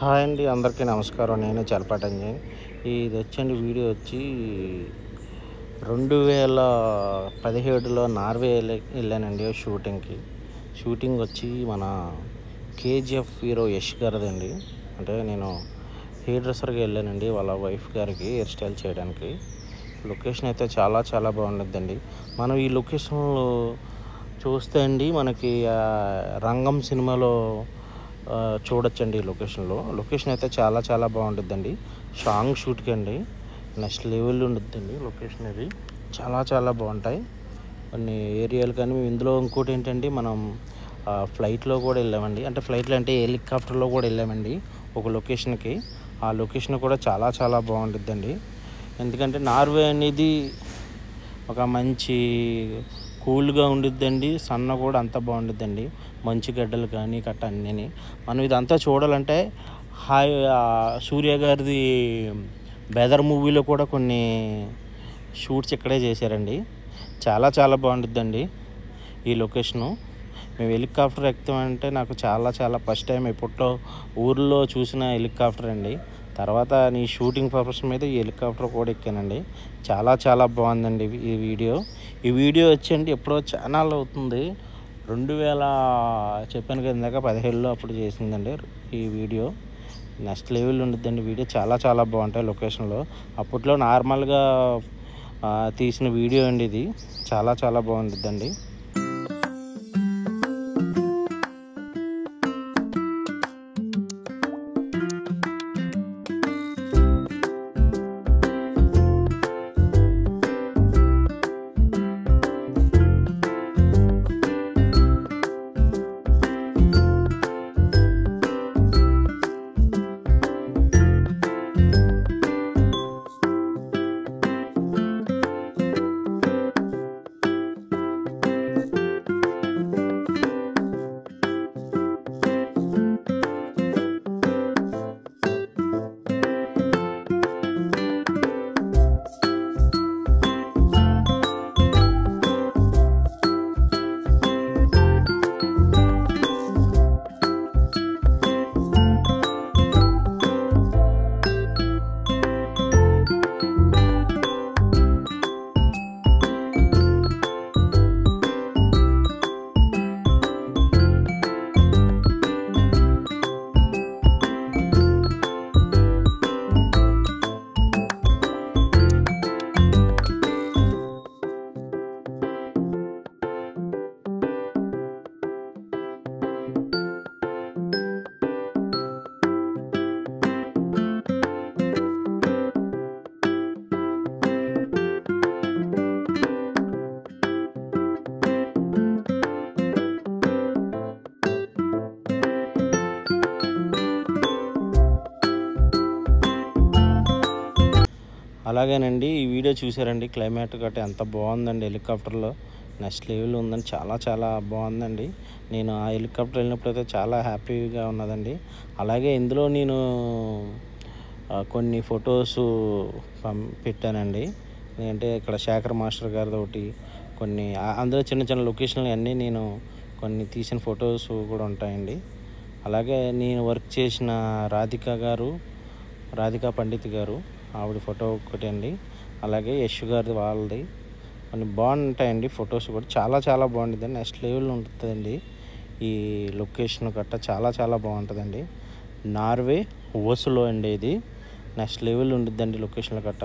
Hi అండి, అందరికీ నమస్కారం. నేను చలపటంజన్. ఇది వచ్చండి వీడియో వచ్చి 2017లో నార్వే వెళ్ళానండి షూటింగ్ వచ్చి మన కేజీఎఫ్ హీరో యష్ గారిదండి. అంటే నేను హెయిర్ డ్రెస్సర్గా వెళ్ళానండి, వాళ్ళ వైఫ్ గారికి హెయిర్ స్టైల్ చేయడానికి. లొకేషన్ అయితే చాలా చాలా బాగుంటుందండి. మనం ఈ లొకేషన్లో చూస్తే అండి మనకి రంగం సినిమాలో చూడొచ్చండి. లొకేషన్ అయితే చాలా చాలా బాగుంటుందండి. సాంగ్ షూట్కి అండి నెక్స్ట్ లెవెల్ ఉంటుందండి. లొకేషన్ ఇది చాలా చాలా బాగుంటాయి కొన్ని ఏరియాలు. కానీ ఇందులో ఇంకోటి ఏంటంటే మనం ఫ్లైట్లో కూడా వెళ్ళామండి. అంటే ఫ్లైట్లో అంటే హెలికాప్టర్లో కూడా వెళ్ళామండి ఒక లొకేషన్కి. ఆ లొకేషన్ కూడా చాలా చాలా బాగుంటుందండి. ఎందుకంటే నార్వే అనేది ఒక మంచి కూల్గా ఉండిద్దండి. సన్న కూడా అంత బాగుండిద్దండి. మంచు గడ్డలు కానీ కట్ట అన్నీ. మనం ఇదంతా చూడాలంటే సూర్య గారిది బెదర్ మూవీలో కూడా కొన్ని షూట్స్ ఇక్కడే చేశారండి. చాలా చాలా బాగుండిద్దండి ఈ లొకేషను. మేము హెలికాప్టర్ ఎక్కుతామంటే నాకు చాలా చాలా ఫస్ట్ టైం ఎప్పట్లో ఊర్లో చూసిన హెలికాప్టర్ అండి. తర్వాత నీ షూటింగ్ పర్పస్ మీద ఈ హెలికాప్టర్ కూడా ఎక్కానండి. చాలా చాలా బాగుందండి ఈ వీడియో వచ్చండి ఎప్పుడో ఛానల్ అవుతుంది. 2000 చెప్పాను కదా ఇందాక 17లో అప్పుడు చేసిందండి ఈ వీడియో. నెక్స్ట్ లెవెల్ ఉంటుందండి వీడియో. చాలా చాలా బాగుంటాయి లొకేషన్లో. అప్పట్లో నార్మల్గా తీసిన వీడియో అండి ఇది. చాలా చాలా బాగుంటుందండి. అలాగేనండి ఈ వీడియో చూసారండి. క్లైమేట్ గట్రా ఎంత బాగుందండి హెలికాప్టర్లో. నెక్స్ట్ లెవెల్ ఉందండి. చాలా చాలా బాగుందండి. నేను ఆ హెలికాప్టర్ వెళ్ళినప్పుడు అయితే చాలా హ్యాపీగా ఉన్నదండి. అలాగే ఇందులో నేను కొన్ని ఫొటోస్ పెట్టానండి. ఎందుకంటే ఇక్కడ శేఖర్ మాస్టర్ గారిది ఒకటి, కొన్ని అందులో చిన్న చిన్న లొకేషన్లు అన్నీ నేను కొన్ని తీసిన ఫొటోస్ కూడా ఉంటాయండి. అలాగే నేను వర్క్ చేసిన రాధికా పండిత్ గారు ఆవిడ ఫోటో ఒకటి అండి. అలాగే యష్ గారిది వాళ్ళది కొన్ని బాగుంటాయండి ఫొటోస్ కూడా. చాలా చాలా బాగుంటుందండి. నెక్స్ట్ లెవెల్ ఉంటుందండి ఈ లొకేషన్ గట్ట. చాలా చాలా బాగుంటుందండి. నార్వే ఓస్లో అండి ఇది. నెక్స్ట్ లెవెల్ ఉంటుందండి లొకేషన్ల గట్ట.